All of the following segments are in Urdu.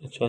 اچھا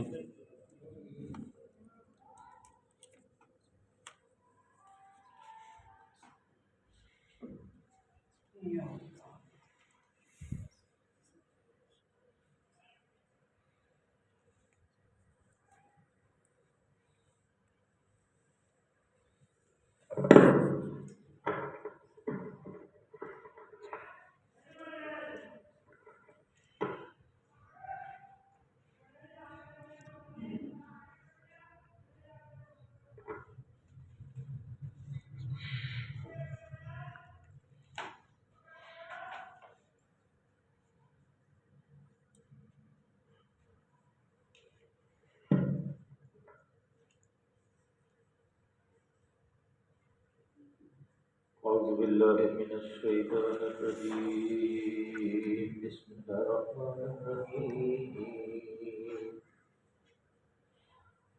أعوذ بالله من الشيطان الرجيم بسم الله الرحمن الرحيم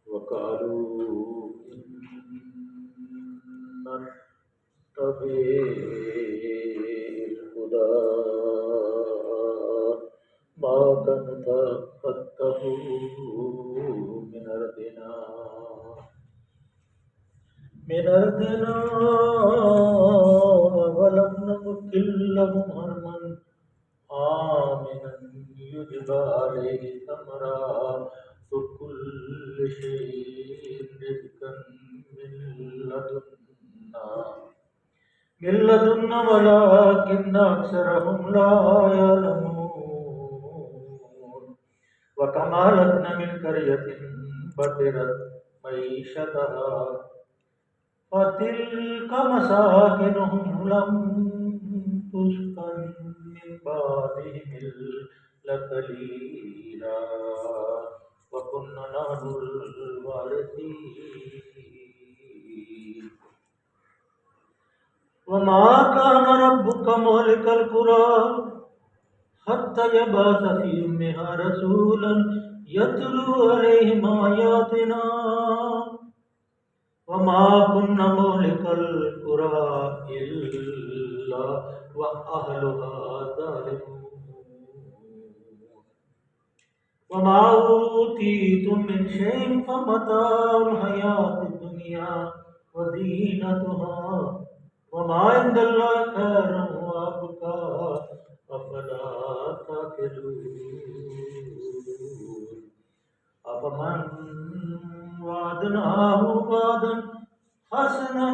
وقالوا إن نتبع الهدى ما نتخطفه من أرضنا ولم نمكن لهم حرما آمنا يجبى عليه ثمرات كل شيء رزقا من لدنا ولكن أكثرهم لا يعلمون وكما أهلكنا من قرية بطرت معيشتها فتلك مساكنهم لم تسكن من بعدهم إلا قليلا وكنا نحن الوارثين وما كان ربك مهلك القرى حتى يبعث في أمها رسولا يتلو عليهم آياتنا وما كنا مهلك القرى إلا وأهلها ظالمون وما أوتيتم من شيء فمتاع الحياة الدنيا وزينتها وما عند الله خير وأبقى أفلا تعقلون أفمن وعدناه وعدا حسنا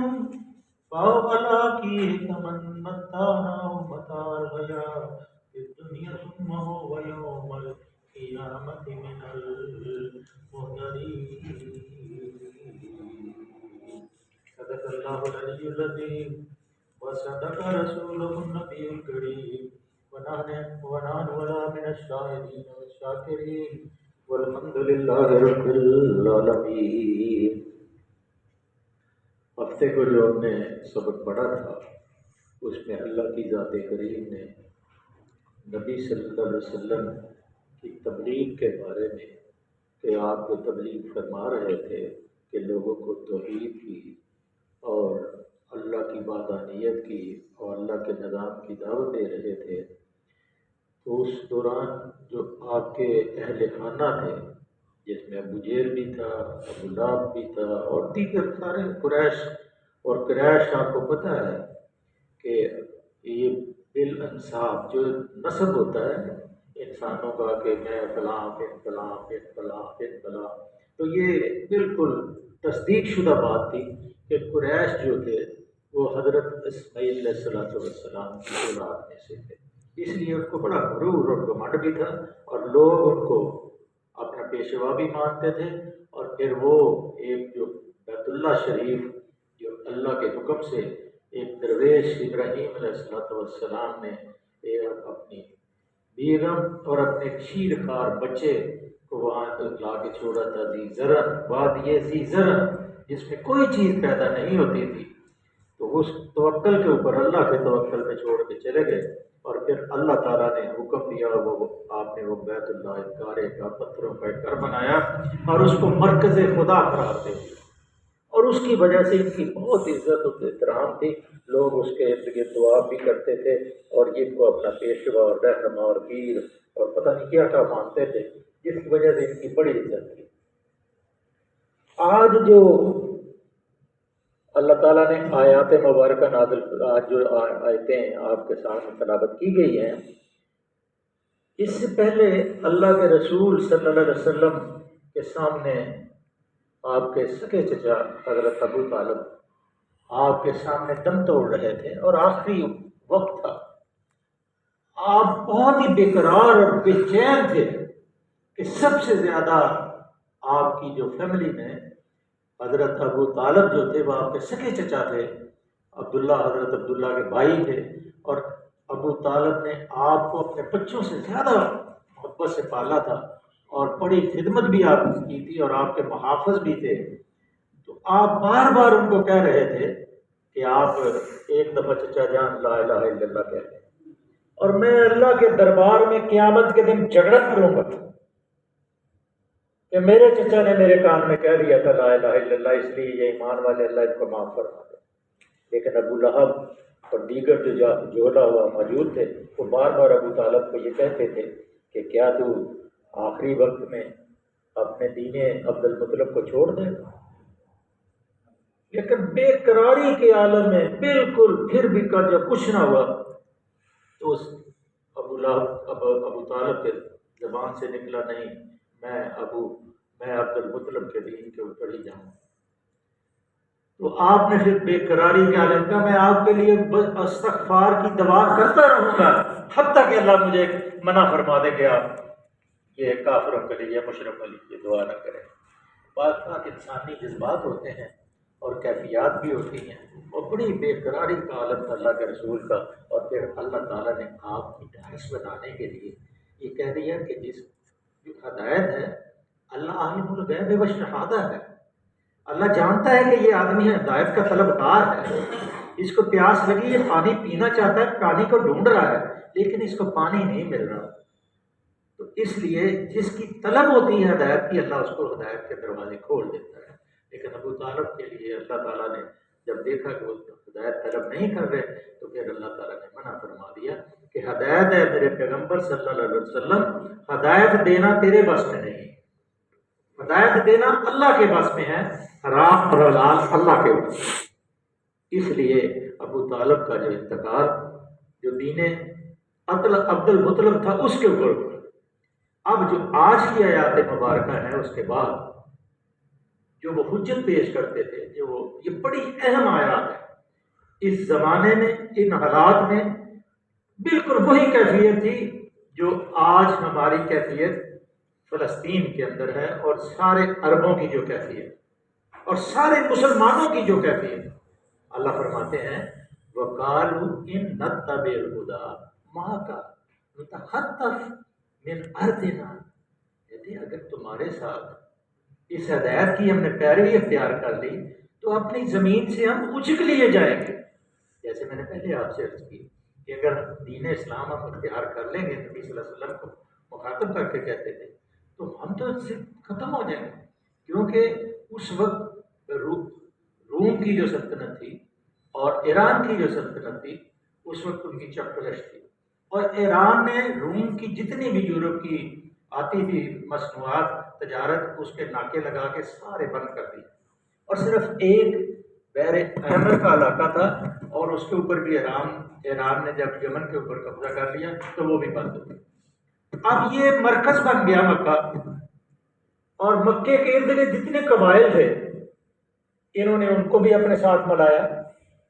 فهو لاقيه كمن متعناه متاع الحياة الدنيا ثم هو يوم القيامة من المهدرين صدق الله العلي العظيم وصدق رسوله النبي الكريم ونحن ولا من الشاهدين والشاكرين والحمد للہ رب العالمین۔ ہفتے کو جو ہم نے سبق پڑھا تھا اس میں اللہ کی ذات کریم نے نبی صلی اللہ علیہ وسلم کی تبلیغ کے بارے میں کہ آپ کو تبلیغ فرما رہے تھے کہ لوگوں کو توحید کی اور اللہ کی وحدانیت کی اور اللہ کے نظام کی دعوت دے رہے تھے، تو اس دوران جو آپ کے اہل خانہ تھے جس میں ابو جہل بھی تھا، ابو لہب بھی تھا اور دیگر سارے قریش، اور قریش آپ کو پتہ ہے کہ یہ بالانساب جو نسب ہوتا ہے انسانوں کا کہ میں فلاں بن فلاں بن فلاں بن فلاں، تو یہ بالکل تصدیق شدہ بات تھی کہ قریش جو تھے وہ حضرت اسماعیل علیہ السلام کی اولاد میں سے تھے، اس لیے ان کو بڑا غرور اور گھمنڈ بھی تھا اور لوگ ان کو اپنا پیشوا بھی مانتے تھے۔ اور پھر وہ ایک جو بیت اللہ شریف جو اللہ کے حکم سے ایک درویش ابراہیم علیہ السلام نے اپنی بیگم اور اپنے شیر خوار بچے کو وہاں لا کے چھوڑا تھا، ذی زرع وادی ذی زرع، جس میں کوئی چیز پیدا نہیں ہوتی تھی، تو اس توکل کے اوپر اللہ کے توکل میں چھوڑ کے چلے گئے، اور پھر اللہ تعالیٰ نے حکم دیا، وہ آپ نے وہ بیت اللہ کارے کا پتھروں کا ایک گھر بنایا اور اس کو مرکز خدا قرار دے دیا، اور اس کی وجہ سے ان کی بہت عزت و احترام تھی، لوگ اس کے ارد گرد دعا بھی کرتے تھے اور ان کو اپنا پیشوا اور رہنما اور پیر اور پتہ نہیں کیا کیا مانتے تھے، جس کی وجہ سے ان کی بڑی عزت تھی۔ آج جو اللہ تعالیٰ نے آیات مبارکہ نازل، آج جو آیتیں آپ کے سامنے تلاوت کی گئی ہیں، اس سے پہلے اللہ کے رسول صلی اللہ علیہ وسلم کے سامنے آپ کے سگے چچا حضرت ابو طالب آپ کے سامنے دم توڑ رہے تھے اور آخری وقت تھا، آپ بہت ہی بے قرار اور بے چین تھے کہ سب سے زیادہ آپ کی جو فیملی میں حضرت ابو طالب جو تھے وہ آپ کے سگے چچا تھے، حضرت عبداللہ کے بھائی تھے، اور ابو طالب نے آپ کو اپنے بچوں سے زیادہ محبت سے پالا تھا اور بڑی خدمت بھی آپ کی تھی اور آپ کے محافظ بھی تھے۔ تو آپ بار بار ان کو کہہ رہے تھے کہ آپ ایک دفعہ چچا جان لا الہ الا اللہ کہتے ہیں اور میں اللہ کے دربار میں قیامت کے دن جھگڑا کروں گا کہ میرے چچا نے میرے کان میں کہہ دیا تھا لا الہ الا اللہ، اس لیے یہ ایمان والے اللہ ان کو معاف فرما دے۔ لیکن ابو لہب اور دیگر جو جھولا ہوا موجود تھے وہ بار بار ابو طالب کو یہ کہتے تھے کہ کیا تو آخری وقت میں اپنے دین عبد المطلب کو چھوڑ دے؟ لیکن بے قراری کے عالم میں بالکل پھر بھی جب کچھ نہ ہوا تو اس ابو طالب کے زبان سے نکلا نہیں، میں عبد المطلب کے دین کے اوپر ہی جاؤں۔ تو آپ نے پھر بے قراری کے عالم کا میں آپ کے لیے استغفار کی دعا کرتا رہوں گا حتیٰ کہ اللہ مجھے منع فرما دے کہ آپ یہ کافروں کے لیے مشرکوں کے لیے دعا نہ کریں۔ بعض بات انسانی جذبات ہوتے ہیں اور کیفیات بھی ہوتی ہیں، اور بڑی بے قراری کا عالم تھا اللہ کے رسول کا، اور پھر اللہ تعالیٰ نے آپ کی ڈھارس بنانے کے لیے یہ کہہ دیا کہ جس جو ہدایت ہے اللہ عالم الغیب والشہادہ ہے، اللہ جانتا ہے کہ یہ آدمی ہدایت کا طلبگار ہے، اس کو پیاس لگی، یہ پانی پینا چاہتا ہے، پانی کو ڈھونڈ رہا ہے لیکن اس کو پانی نہیں مل رہا، تو اس لیے جس کی طلب ہوتی ہے ہدایت کی اللہ اس کو ہدایت کے دروازے کھول دیتا ہے۔ لیکن ابو طالب کے لیے اللہ تعالیٰ نے جب دیکھا کہ وہ ہدایت طلب نہیں کر رہے تو پھر اللہ تعالیٰ نے منع فرما دیا کہ ہدایت ہے میرے پیغمبر صلی اللہ علیہ وسلم، ہدایت دینا تیرے بس میں نہیں، ہدایت دینا اللہ کے بس میں ہے، حرام اور حلال اللہ کے بس میں۔ اس لیے ابو طالب کا جو انتقال جو دین عبد المطلب تھا اس کے اوپر، اب جو آج کی آیات مبارکہ ہیں اس کے بعد جو وہ حجت پیش کرتے تھے، یہ بڑی اہم آیات ہے اس زمانے میں، ان حالات میں بالکل وہی کیفیت تھی جو آج ہماری کیفیت فلسطین کے اندر ہے اور سارے عربوں کی جو کیفیت اور سارے مسلمانوں کی جو کیفیت۔ اللہ فرماتے ہیں وَقَالُوا إِن نَتَّبِعِ الْهُدَىٰ مَعَكَ نُتَخَطَّفْ مِنْ أَرْضِنَا، کہتے ہیں اگر تمہارے ساتھ اس ہدایت کی ہم نے پیروی اختیار کر لی تو اپنی زمین سے ہم اچک لیے جائیں گے۔ جیسے میں نے پہلے آپ سے عرض کی کہ اگر دین اسلام ہم اختیار کر لیں گے، نبی صلی اللہ علیہ وسلم کو مخاطب کر کے کہتے تھے، تو ہم تو اس سے ختم ہو جائیں گے، کیونکہ اس وقت روم کی جو سلطنت تھی اور ایران کی جو سلطنت تھی اس وقت ان کی چپکلش تھی، اور ایران نے روم کی جتنی بھی یورپ کی آتی تھی مصنوعات تجارت اس کے ناکے لگا کے سارے بند کر دی، اور صرف ایک بحر احمر کا علاقہ تھا اور اس کے اوپر بھی ایران نے جب یمن کے اوپر قبضہ کر لیا تو وہ بھی بند ہو گیا۔ اب یہ مرکز بن گیا مکہ، اور مکے کے ارد گرد جتنے قبائل تھے انہوں نے ان کو بھی اپنے ساتھ ملایا،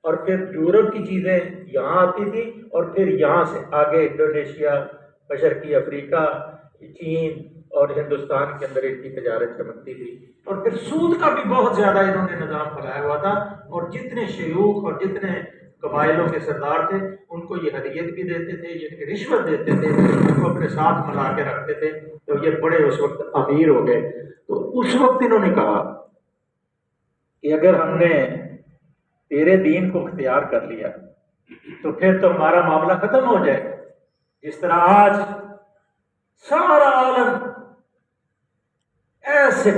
اور پھر یورپ کی چیزیں یہاں آتی تھی اور پھر یہاں سے آگے انڈونیشیا، مشرقی افریقہ، چین اور ہندوستان کے اندر ان کی تجارت چمکتی تھی، اور پھر سود کا بھی بہت زیادہ انہوں نے نظام پھیلایا ہوا تھا، اور جتنے شیوخ اور جتنے قبائلوں کے سردار تھے ان کو یہ ہدیت بھی دیتے تھے، یہ رشوت دیتے تھے، ان کو اپنے ساتھ ملا کے رکھتے تھے، تو یہ بڑے اس وقت امیر ہو گئے۔ تو اس وقت انہوں نے کہا کہ اگر ہم نے تیرے دین کو اختیار کر لیا تو پھر تو ہمارا معاملہ ختم ہو جائے گا، جس طرح آج سارا عالم ایسے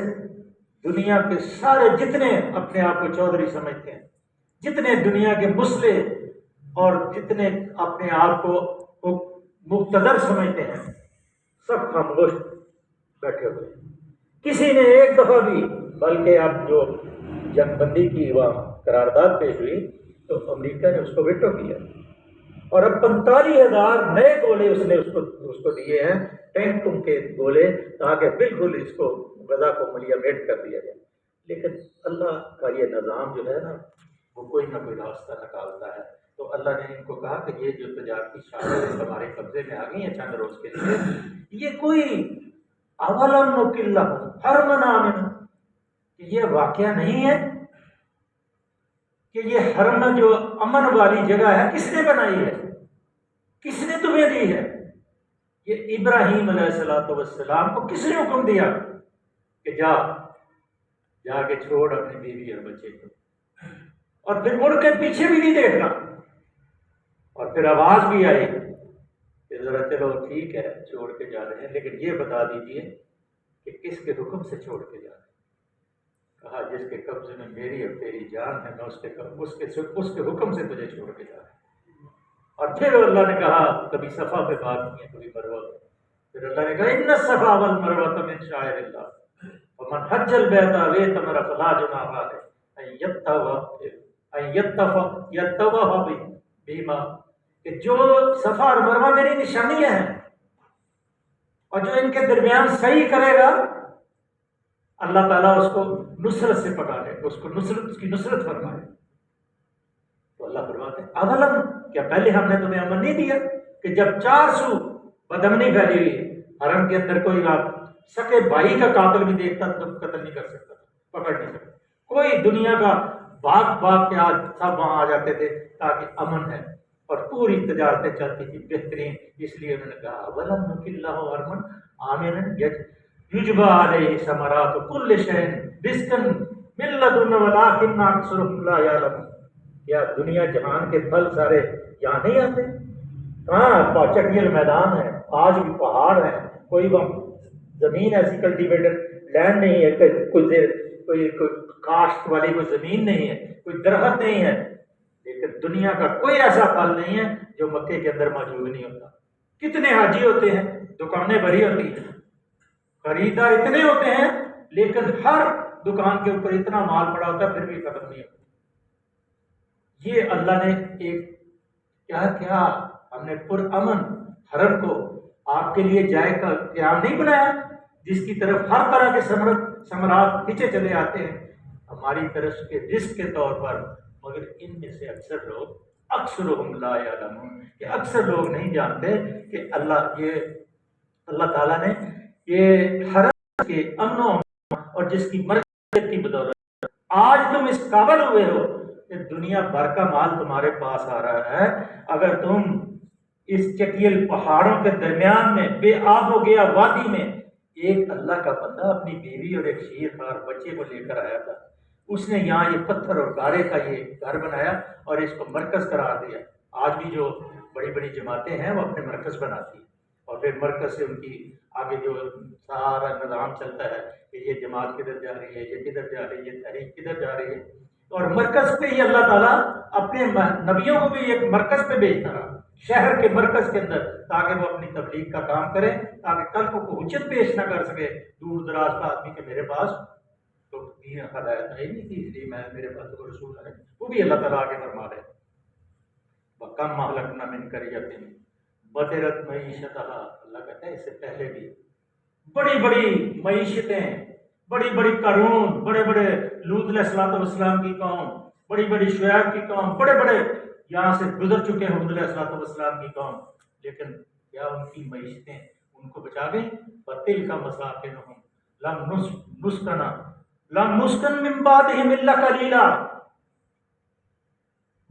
دنیا کے سارے جتنے اپنے آپ کو چودھری سمجھتے ہیں، جتنے دنیا کے مسلح اور جتنے اپنے آپ کو مقتدر سمجھتے ہیں، سب خاموش بیٹھے ہوئے ہیں۔ کسی نے ایک دفعہ بھی، بلکہ اب جو جنگ بندی کی وہاں قرارداد پیش ہوئی تو امریکہ نے اس کو ویٹو کیا، اور اب 45,000 نئے گولے اس کو دیے ہیں، ٹینکوں کے گولے، تاکہ بالکل اس کو غزہ کو ملیہ میٹ کر دیا جائے۔ لیکن اللہ کا یہ نظام جو ہے نا، وہ کوئی نہ کوئی راستہ نکالتا ہے۔ تو اللہ نے ان کو کہا کہ یہ جو تجارتی شاخیں ہمارے قبضے میں آ گئی ہیں چند روز کے لیے، یہ کوئی اولم نکلہ حرمن آمن، یہ واقعہ نہیں ہے کہ یہ حرم جو امن والی جگہ ہے کس نے بنائی ہے، کس نے تمہیں دی ہے؟ یہ ابراہیم علیہ السلام کو کس نے حکم دیا کہ جا کے چھوڑ اپنی بیوی اور بچے کو، اور پھر مڑ کے پیچھے بھی نہیں دیکھنا، اور پھر آواز بھی آئی کہ ذرا چلو ٹھیک ہے چھوڑ کے جا رہے ہیں، لیکن یہ بتا دیجئے کہ کس کے حکم سے چھوڑ کے جا رہے ہیں؟ کہا جس کے قبضے میں میری اور تیری جان ہے، میں اس کے حکم سے تجھے چھوڑ کے جا رہا ہوں۔ اور پھر اللہ نے کہا، کبھی صفا پہ بات کی ہے، کبھی مروہ پہ، پھر اللہ نے کہا ان الصفا والمروہ من شعائر اللہ ومن حج البیت او اعتمر فلا جناح علیہ ان یطوف بہما، کہ جو صفا اور مروہ میری نشانیاں ہیں، اور جو ان کے درمیان صحیح کرے گا اللہ تعالیٰ اس کو نصرت سے پکڑے، اس کی نصرت فرمائے۔ تو اللہ فرماتے ہیں اولم، کیا پہلے ہم نے تمہیں امن نہیں دیا کہ جب 4 سو بدامنی پھیلی ہوئی ہے، حرم کے اندر کوئی آپ سکے بھائی کا قاتل بھی دیکھتا تو قتل نہیں کر سکتا تھا، پکڑ نہیں سکتا، کوئی دنیا کا باغ کے آج سب وہاں آ جاتے تھے تاکہ امن ہے، اور پوری تجارتیں چلتی تھی بہترین، اس لیے انہوں نے کہا اولم نکلہ حرمن آمنا یجبی علیہ ثمرات کل شیء رزقا من لدن ولکن اکثرهم لا یعلمون، کیا دنیا جہان کے پھل سارے یہاں نہیں آتے؟ کہاں چٹیل میدان ہے، آج بھی پہاڑ ہے، کوئی زمین ایسی کلٹیویٹڈ لینڈ نہیں ہے، کوئی کاشت والی کوئی زمین نہیں ہے، کوئی درخت نہیں ہے، لیکن دنیا کا کوئی ایسا پھل نہیں ہے جو مکے کے اندر موجود نہیں ہوتا۔ کتنے حاجی ہوتے ہیں، دکانیں بھری ہوتی ہیں، خریدار اتنے ہوتے ہیں، لیکن ہر دکان کے اوپر اتنا مال پڑا ہوتا ہے پھر بھی ختم نہیں ہوتا۔ یہ اللہ نے ایک کیا ہم نے پرامن حرم کو آپ کے لیے جائے کا قیام نہیں بنایا، جس کی طرف ہر طرح کے ثمرات کھینچے چلے آتے ہیں ہماری طرف کے رزق کے طور پر، مگر ان میں سے اکثرهم لا یعلمون، کہ اکثر لوگ نہیں جانتے کہ اللہ تعالیٰ نے یہ حرم کے امن و امان اور جس کی مرکز کی بدولت آج تم اس قابل ہوئے ہو کہ دنیا بھر کا مال تمہارے پاس آ رہا ہے۔ اگر تم اس چٹیل پہاڑوں کے درمیان میں بے آب ہو گیا وادی میں، ایک اللہ کا بندہ اپنی بیوی اور ایک شیر خار بچے کو لے کر آیا تھا، اس نے یہاں یہ پتھر اور گارے کا یہ گھر بنایا اور اس کو مرکز قرار دیا۔ آج بھی جو بڑی بڑی جماعتیں ہیں وہ اپنے مرکز بناتی ہیں، اور پھر مرکز سے ان کی آگے جو سارا نظام چلتا ہے کہ یہ جماعت کدھر جا رہی ہے، یہ کدھر جا رہی ہے، یہ تحریک کدھر جا رہی ہے، اور مرکز پہ ہی اللہ تعالیٰ اپنے نبیوں کو بھی ایک مرکز پہ بھیجتا رہا، شہر کے مرکز کے اندر، تاکہ وہ اپنی تبلیغ کا کام کریں، تاکہ کل کو حجت پیش نہ کر سکے دور دراز کا آدمی کہ میرے پاس تو دین ہدایت ہے نہیں تھی، اس لیے میرے پاس تو رسول ہے، وہ بھی اللہ تعالیٰ آگے فرما رہے ہیں وَكَمْ أَهْلَكْنَا مِنْ قَرْيَةٍ بَطِرَتْ مَعِيشَتَهَا، اللہ کہتا ہے اس سے پہلے بھی بڑی بڑی معیشتیں، بڑی بڑی قارون، بڑے بڑے لوط علیہ السلام کی قوم، بڑی بڑی شعیب کی قوم، بڑے بڑے یہاں سے گزر چکے ہیں حود علیہ السلام کی قوم، لیکن کیا ان کی معیشتیں ان کو بچا گئی؟ وَتِلْكَ مَسَاكِنُهُمْ لَمْ نُسْكَنْ مِنْ بَعْدِهِمْ إِلَّا قَلِيلًا،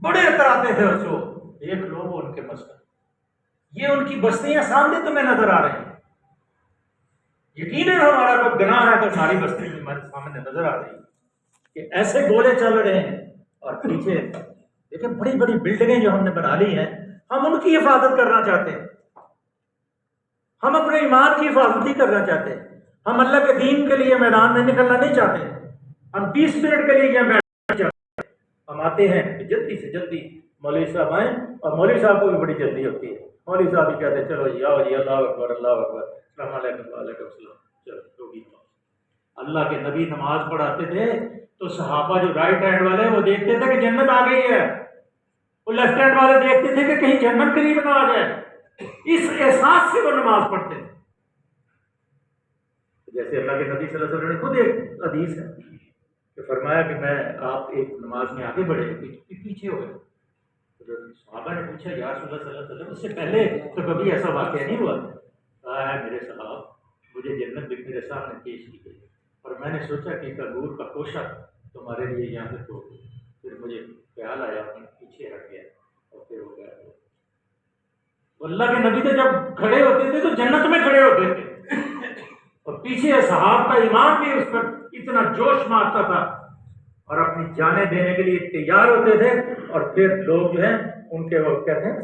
بڑے اتراتے تھے اس کو، ایک لوگ ان کے مسکن، یہ ان کی بستیاں سامنے تمہیں نظر آ رہی ہیں، یقیناً ہمارا کوئی گناہ ہے تو ہماری بستی ہمارے سامنے نظر آ رہی ہے کہ ایسے گولے چل رہے ہیں، اور پیچھے دیکھیں بڑی بڑی بلڈنگیں جو ہم نے بنا لی ہیں، ہم ان کی حفاظت کرنا چاہتے ہیں، ہم اپنے ایمان کی حفاظت ہی کرنا چاہتے ہیں، ہم اللہ کے دین کے لیے میدان میں نکلنا نہیں چاہتے ہیں، ہم 20 منٹ کے لیے یہاں بیٹھ جاتے ہیں، ہم آتے ہیں کہ جلدی سے جلدی مولوی صاحب آئیں، اور مولوی صاحب کو بھی بڑی جلدی ہوتی ہے، مولوی صاحب بھی کہتے ہیں چلو جی آؤ جی، اللہ اکبر اللہ اکبر، السلام علیکم وعلیکم السلام، چلو ہوگی۔ اللہ کے نبی نماز پڑھاتے تھے تو صحابہ جو رائٹ ہینڈ والے وہ دیکھتے تھے کہ جنت آ گئی ہے، وہ لیفٹ ہینڈ والے دیکھتے تھے کہ کہیں جنت قریب نہ آ جائے، اس احساس سے وہ نماز پڑھتے تھے۔ جیسے اللہ کے نبی صلی اللہ علیہ وسلم نے خود ایک حدیث ہے کہ فرمایا کہ میں آپ ایک نماز میں آگے بڑھے پیچھے ہو گئے، صحابہ نے پوچھا یا رسول اللہ صلی اللہ علیہ وسلم اس سے پہلے تو کبھی ایسا واقعہ نہیں ہوا؟ کہا ہے میرے صاحب مجھے جنت بھی میرے سامنے پیش کی گئی اور میں نے سوچا کہ ایک انگور کا کوشہ تمہارے لیے یہاں پہ تو پھر مجھے خیال آیا اپنے پیچھے ہٹ گیا اور پھر ہو گیا۔ اللہ کے نبی تو جب کھڑے ہوتے تھے تو جنت میں کھڑے ہوتے تھے، اور پیچھے صحابہ کا ایمان بھی اس پر اتنا جوش مارتا تھا اور اپنی جانیں دینے کے لیے تیار ہوتے تھے، اور پھر لوگ جو ہیں ان کے وہ کہتے ہیں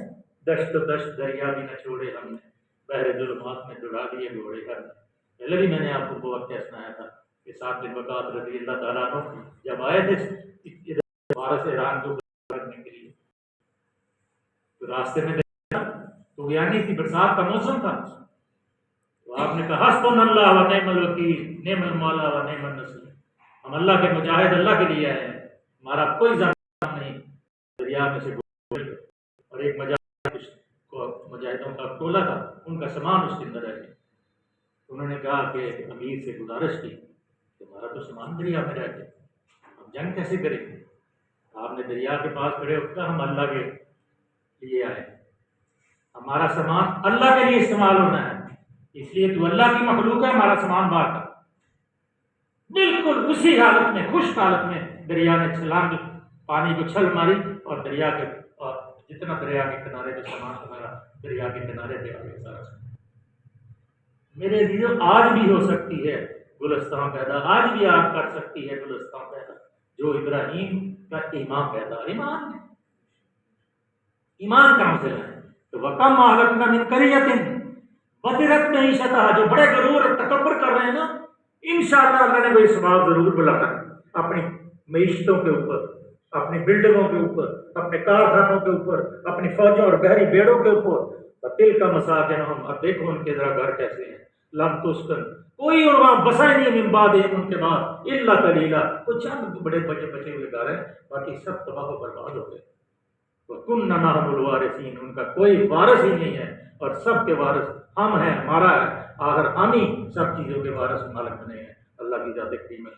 دشت و دشت دریا بھی نہ چھوڑے ہم نے، بحر ظلمات میں ڈبا دیے گھوڑے ہم نے۔ پہلے بھی میں نے آپ کو وہ واقعہ سنایا تھا کہ سعد بن وقاص رضی اللہ تعالیٰ عنہ جب آئے تھے فارس ایران کو کرنے کے لیے، تو راستے میں تو یعنی تھی برسات کا موسم تھا، تو آپ نے کہا حسبنا اللہ و نعم الوکیل نعم المولا و نعم النصیر، ہم اللہ کے مجاہد اللہ کے لیے آئے ہیں، ہمارا کوئی ذات نہیں۔ دریا میں سے اور ایک مجاہدوں کا ٹولہ تھا، ان کا سامان اس کے اندر رہ گیا۔ انہوں نے کہا کہ امیر سے گزارش کی کہ ہمارا تو سامان دریا میں رہ گیا، ہم جنگ کیسے کریں گے؟ آپ نے دریا کے پاس کھڑے ہو کر ہم اللہ کے لیے آئے، ہمارا سامان اللہ کے لیے استعمال ہونا ہے، اس لیے تو اللہ کی مخلوق ہے، ہمارا سامان باہر کا۔ بالکل اسی حالت میں خشک حالت میں دریا نے چھلانگ پانی کو چھل ماری اور دریا کے اور جتنا دریا کے کنارے پہ سامان ہمارا دریا کے کنارے پہ آ گیا سارا سامان۔ میرے عزیزوں آج بھی ہو سکتی ہے گلستان پیدا، آج بھی آپ کر سکتی ہے گلستان پیدا جو ابراہیم کا ایمان پیدا، ایمان کا مسئلہ ہے۔ تو وَكَمْ أَهْلَكْنَا مِنْ قَرْيَةٍ بَطِرَتْ مَعِیشَتَهَا، جو بڑے غرور اور تکبر کر رہے ہیں نا، انشاءاللہ اللہ نے کوئی ثواب ضرور بلانا ہے اپنی معیشتوں کے اوپر، اپنی بلڈنگوں کے اوپر، اپنے کارخانوں کے اوپر، اپنی فوجوں اور بحری بیڑوں کے اوپر۔ وَتِلْكَ مَسَاكِنُهُمْ، اب دیکھو ان کے ذرا گھر کیسے ہیں، لم تسکن، کوئی اور وہاں بسا ہی نہیں، من بعدہم، ان کے بعد، الا قلیلا، کچھ چند بڑے بچے ہوئے گھر ہیں، باقی سب تباہ و برباد ہو گئے۔ وَكُنَّا نَحْنُ الْوَارِثِينَ، ان کا کوئی وارث ہی نہیں ہے اور سب کے وارث ہم ہیں، ہمارا ہے، آخر ہم ہی سب چیزوں کے وارث مالک بنے ہیں۔ اللہ کی ذات کریم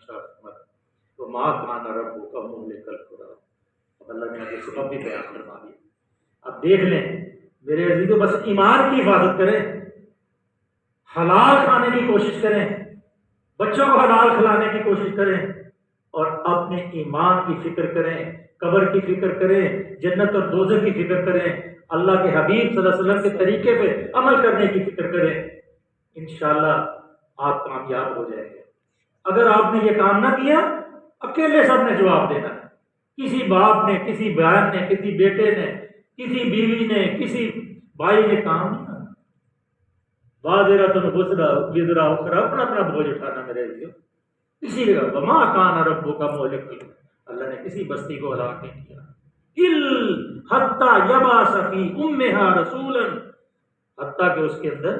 تو ماں کھانا ربو کا منہ لے کر خدا، اب اللہ نے آگے سبب بھی بیان کروا دیا۔ اب دیکھ لیں میرے عزیزوں، بس ایمان کی حفاظت کریں، حلال کھانے کی کوشش کریں، بچوں کو حلال کھلانے کی کوشش کریں، اور اپنے ایمان کی فکر کریں، قبر کی فکر کریں، جنت اور دوزخ کی فکر کریں، اللہ کے حبیب صلی اللہ علیہ وسلم کے طریقے پہ عمل کرنے کی فکر کریں، انشاءاللہ آپ کامیاب ہو جائیں گے۔ اگر آپ نے یہ کام نہ کیا، اکیلے سب نے جواب دینا ہے، کسی باپ نے، کسی بہن نے، کسی بیٹے نے، کسی بیوی نے، کسی بھائی نے کام نہیں کرنا۔ بازرۃ وزر اخری، اپنا اپنا بوجھ اٹھانا میرے عزیزو۔ اسی لیے وما کان ربک مہلک، اللہ نے کسی بستی کو ہلاک نہیں کیا، حتی یبعث فی امہا رسولا، حتیٰ کہ اس کے اندر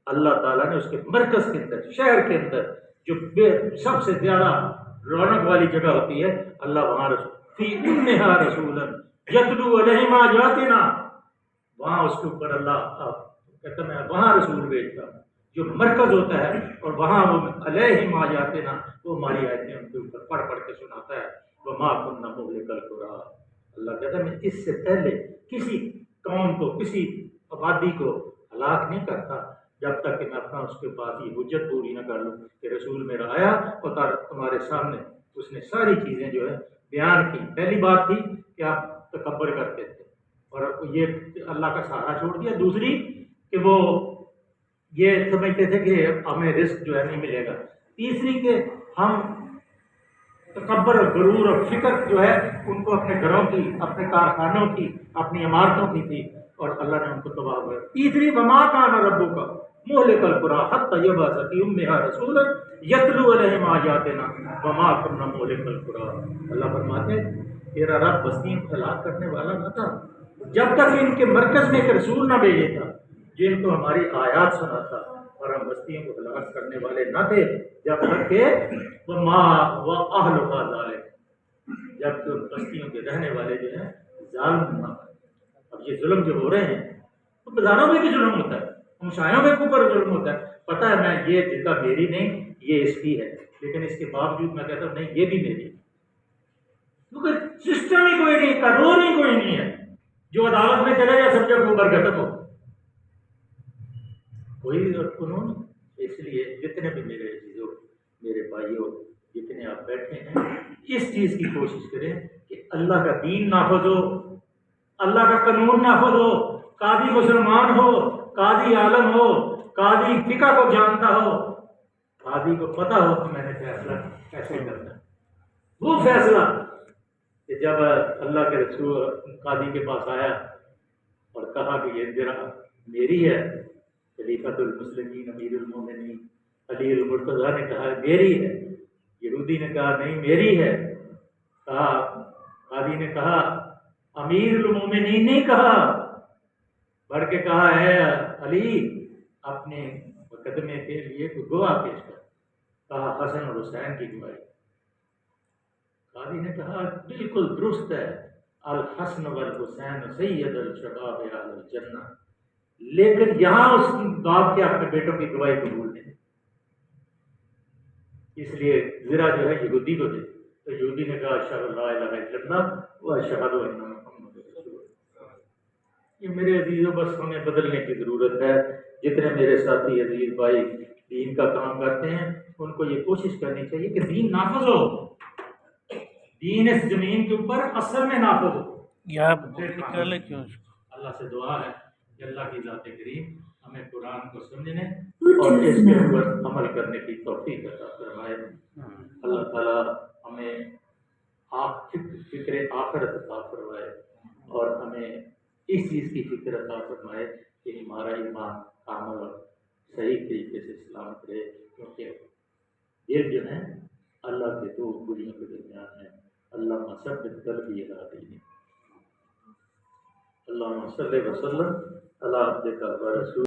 اللہ تعالیٰ نے اس کے مرکز کے اندر، شہر کے اندر جو سب سے زیادہ رونق والی جگہ ہوتی ہے، اللہ وہاں فی امہا رسولا یتلو علیہم آیاتنا، وہاں اس کے اوپر اللہ کہتا میں وہاں رسول بھیجتا ہوں جو مرکز ہوتا ہے، اور وہاں وہ علیہم آیاتنا، وہ ہماری آیتیں ان کے اوپر پڑھ پڑھ کے سناتا ہے۔ وما کنا مہلک القری، اللہ کہتا ہے میں اس سے پہلے کسی قوم کو، کسی آبادی کو ہلاک نہیں کرتا جب تک کہ میں اپنا اس کے پاس یہ حجت پوری نہ کر لوں کہ رسول میرا آیا اور تمہارے سامنے اس نے ساری چیزیں جو ہے بیان کی۔ پہلی بات تھی کہ آپ تکبر کرتے تھے اور یہ اللہ کا سہارا چھوڑ دیا، دوسری کہ وہ یہ سمجھتے تھے کہ ہمیں رزق جو ہے نہیں ملے گا، تیسری کہ ہم تکبر اور غرور اور فکر جو ہے ان کو اپنے گھروں کی، اپنے کارخانوں کی، اپنی عمارتوں کی تھی، اور اللہ نے ان کو تباہ کیا۔ تیسری وما کان ربک، مهلك القرى حتى يبعث في امها رسولا يتلو عليهم آیاتنا وما كنا مهلك القرى. اللہ فرماتے ہیں تیرا رب بستیوں کو ہلاک کرنے والا نہ تھا جب تک ان کے مرکز میں ایک رسول نہ بھیجے تھا جن کو ہماری آیات سناتا، اور ہم بستیوں کو ہلاک کرنے والے نہ تھے جب تک کہ وما واهلها ظالم، جب کہ ان بستیوں کے رہنے والے جو ہیں ظالم نہ بنے. اب یہ ظلم جو ہو رہے ہیں تو بازاروں میں بھی ظلم ہوتا ہے، ہمسایوں میں اوپر ظلم ہوتا ہے. پتہ ہے میں یہ جگہ میری نہیں یہ اس کی ہے، لیکن اس کے باوجود میں کہتا ہوں نہیں یہ بھی میری ہے، کیونکہ سسٹم ہی کوئی نہیں، قانون ہی کوئی نہیں ہے. جو عدالت میں چلے گا سب جب اوپر ختم ہو کوئی قانون. اس لیے جتنے بھی میرے عزیزوں میرے بھائیوں جتنے آپ بیٹھے ہیں اس چیز کی کوشش کریں کہ اللہ کا دین نافذ ہو، اللہ کا قانون نافذ ہو. قاضی مسلمان ہو، قاضی عالم ہو، قاضی فقہ کو جانتا ہو، قاضی کو پتہ ہو کہ میں نے فیصلہ کیسے کرنا ہے. وہ فیصلہ کہ جب اللہ کے رسول قاضی کے پاس آیا اور کہا کہ یہ درہ میری ہے، خلیفۃ المسلمین امیر المومنین علی المرتضیٰ نے کہا میری ہے، یہودی نے کہا نہیں میری ہے، کہا قاضی نے کہا امیر المومنین نہیں کہا، بڑھ کے کہا ہے علی اپنے مقدمے کے لیے کوئی گواہ پیش کر. کہا حسن اور حسین کی گواہی. قاضی نے کہا بالکل درست ہے، الحسن والحسین سید الشباب اہل الجنہ، لیکن یہاں اس باپ کے اپنے بیٹوں کی گواہی قبول نہیں. اس لیے ذرا جو ہے یہودی کو دے. تو یہودی نے کہا اشہد ان لا الہ الا اللہ و اشہد ان محمد رسول اللہ. یہ میرے عزیزوں بس ہمیں بدلنے کی ضرورت ہے. جتنے میرے ساتھی عزیز بھائی دین کا کام کرتے ہیں ان کو یہ کوشش کرنی چاہیے کہ دین نافذ ہو، دین اس زمین کے اوپر اصل میں نافذ ہو. اللہ سے دعا ہے کہ اللہ کی ذات کریم ہمیں قرآن کو سمجھنے اور اس کے اوپر عمل کرنے کی توفیق عطا فرمائے. اللہ تعالیٰ ہمیں فکر آخرت عطا فرمائے اور ہمیں اس چیز کی فکر عطا فرمائے کہ ہمارا ایمان کامل اور صحیح طریقے سے سلامت رہے، کیونکہ دل جو ہے اللہ کے دو گڑیوں کے درمیان ہے. اللہ ثبت قلبی علی دینک. اللہم صلی وسلم علی عبدک و رسولک